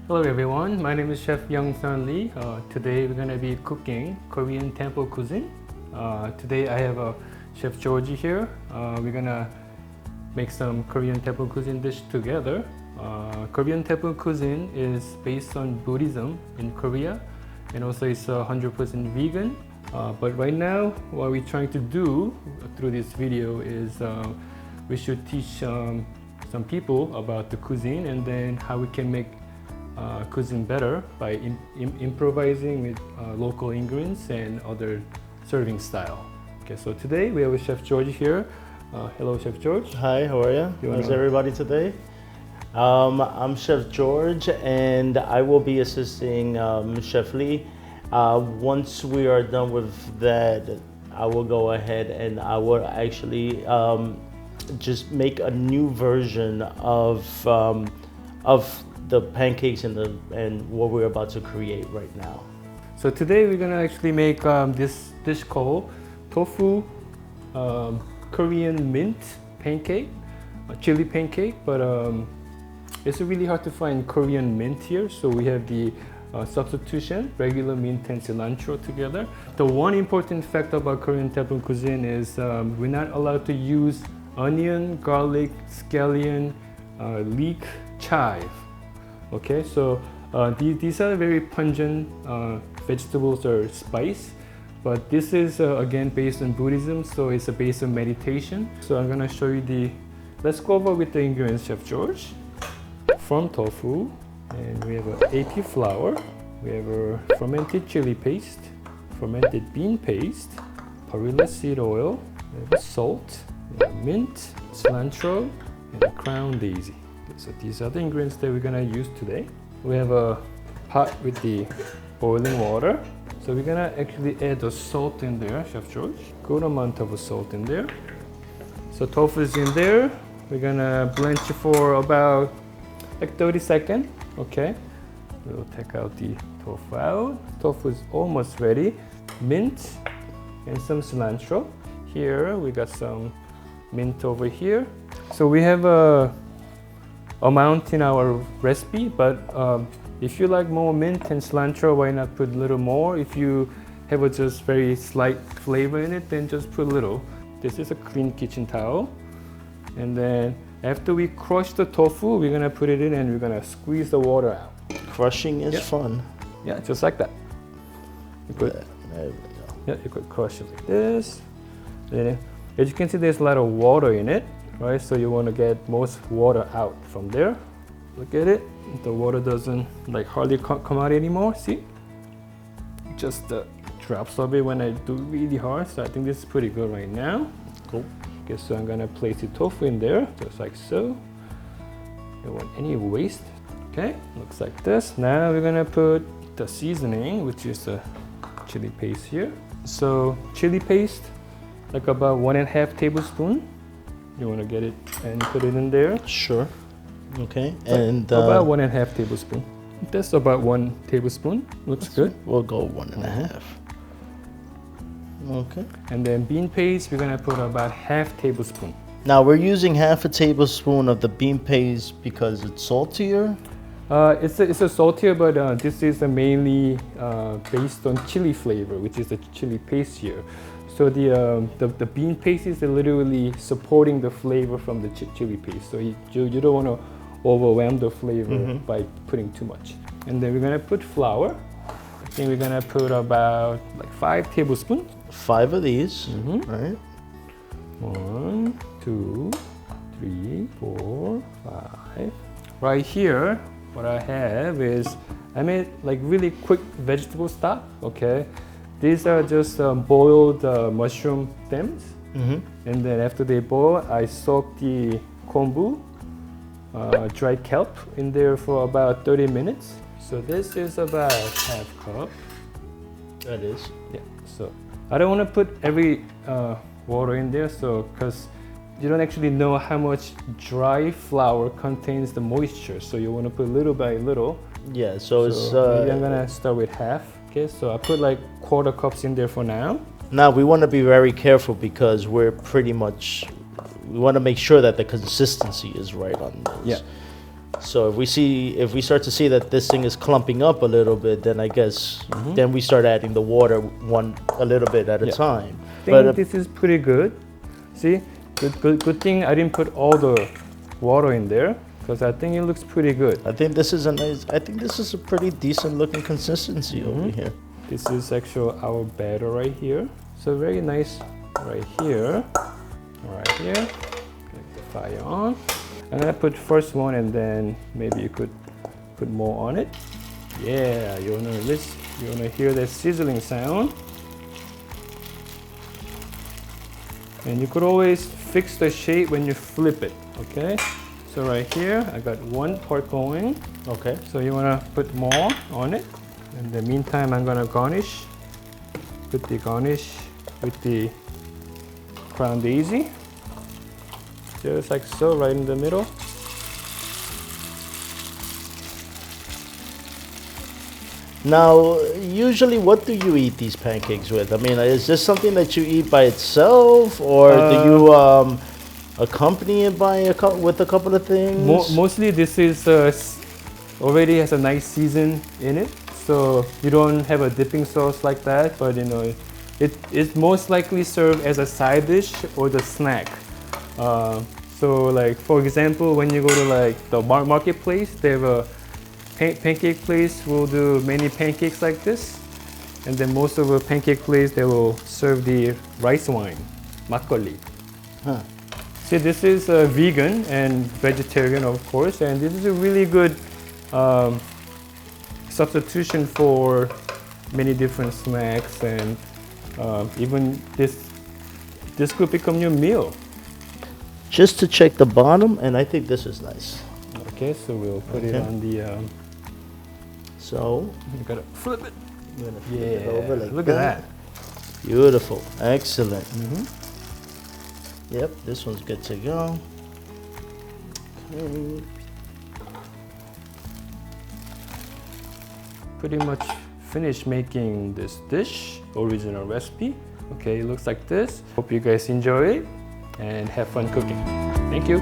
Hello everyone, my name is Chef Young-Sun Lee. Today we're going to be cooking Korean temple cuisine. Today I have Chef Jorge here. We're going to make some Korean temple cuisine dish together. Korean temple cuisine is based on Buddhism in Korea, and also it's 100% vegan. But right now what we're trying to do through this video is we should teach some people about the cuisine and then how we can make cuisine better by improvising with local ingredients and other serving style. Okay, so today we have Chef Jorge here. Hello, Chef Jorge. Hi, how are you? How's everybody today? I'm Chef Jorge, and I will be assisting Chef Lee. Once we are done with that, I will go ahead and I will actually just make a new version of the pancakes and what we're about to create right now. So today we're gonna actually make this dish called tofu Korean mint pancake, chili pancake, but it's really hard to find Korean mint here, so we have the substitution, regular mint and cilantro together. The one important fact about Korean temple cuisine is we're not allowed to use onion, garlic, scallion, leek, chive. Okay, so these are very pungent vegetables or spice, but this is again based on Buddhism, so it's a base of meditation. So I'm gonna show you let's go over with the ingredients, Chef Jorge. From tofu, and we have AP flour, we have a fermented chili paste, fermented bean paste, perilla seed oil, we have salt, we have mint, cilantro, and a crown daisy. So these are the ingredients that we're gonna use today. We have a pot with the boiling water. So we're gonna actually add the salt in there, Chef Jorge. Good amount of salt in there. So tofu is in there. We're gonna blanch it for about like 30 seconds, okay? We'll take out the tofu out. Tofu is almost ready. Mint and some cilantro. Here we got some mint over here. So we have a amount in our recipe, but if you like more mint and cilantro, why not put a little more? If you have a just very slight flavor in it, then just put a little. This is a clean kitchen towel. And then after we crush the tofu, we're gonna put it in and we're gonna squeeze the water out. Crushing is fun. Yeah, just like that. You could, There we go. yeah, you could crush it like this. Then, as you can see, there's a lot of water in it, right? So you want to get most water out from there. Look at it. The water doesn't like hardly come out anymore. See? Just drops of it when I do really hard. So I think this is pretty good right now. Cool. Okay, so I'm gonna place the tofu in there, just like so. Don't want any waste. Okay, looks like this. Now we're gonna put the seasoning, which is the chili paste here. So chili paste, like about 1.5 tablespoons. You wanna get it and put it in there. Sure. Okay. Like And about 1.5 tablespoons. That's about 1 tablespoon. Looks good. We'll go 1.5. Okay. And then bean paste, we're gonna put about 1/2 tablespoon. Now we're using 1/2 tablespoon of the bean paste because it's saltier. It's a saltier, but this is mainly based on chili flavor, which is the chili paste here. So the bean paste is literally supporting the flavor from the chili paste. So you don't want to overwhelm the flavor by putting too much. And then we're gonna put flour. I think we're gonna put about like 5 tablespoons. 5 of these. Right. 1, 2, 3, 4, 5. Right here, what I have is I made like really quick vegetable stock. Okay, these are just boiled mushroom stems, and then after they boil, I soak the kombu, dried kelp, in there for about 30 minutes. So this is about 1/2 cup. That is. Yeah. So I don't want to put every water in there, so because you don't actually know how much dry flour contains the moisture, so you want to put little by little. Yeah. So it's. Maybe I'm gonna start with 1/2. Okay. So I put like 1/4 cups in there for now. Now we want to be very careful because we want to make sure that the consistency is right on those. Yeah. So if we start to see that this thing is clumping up a little bit, then I guess then we start adding the water a little bit at a time. I think this is pretty good. See, good thing I didn't put all the water in there because I think it looks pretty good. I think this is a pretty decent looking consistency over here. This is actually our batter right here. So very nice right here. Right here. Get the fire on. I'm gonna put first one and then maybe you could put more on it. Yeah, you wanna hear that sizzling sound. And you could always fix the shape when you flip it, okay? So right here, I got one part going. Okay. So you wanna put more on it. In the meantime, I'm gonna garnish. Put the garnish with the crown daisy. Just like so, right in the middle. Now, usually what do you eat these pancakes with? I mean, is this something that you eat by itself, or do you accompany it with a couple of things? Mostly this is already has a nice season in it, so you don't have a dipping sauce like that, but you know, it most likely served as a side dish or the snack. So like for example, when you go to like the marketplace, they have a pancake place will do many pancakes like this, and then most of the pancake place they will serve the rice wine, makgeolli. Huh. See, this is vegan and vegetarian, of course, and this is a really good substitution for many different snacks, and even this could become your meal. Just to check the bottom, and I think this is nice. Okay, so we'll put it on the. So you gotta flip it. I'm gonna flip it over like look at that. Beautiful, excellent. Yep, this one's good to go. Okay. Pretty much finished making this dish, original recipe. Okay, it looks like this. Hope you guys enjoy it and have fun cooking. Thank you.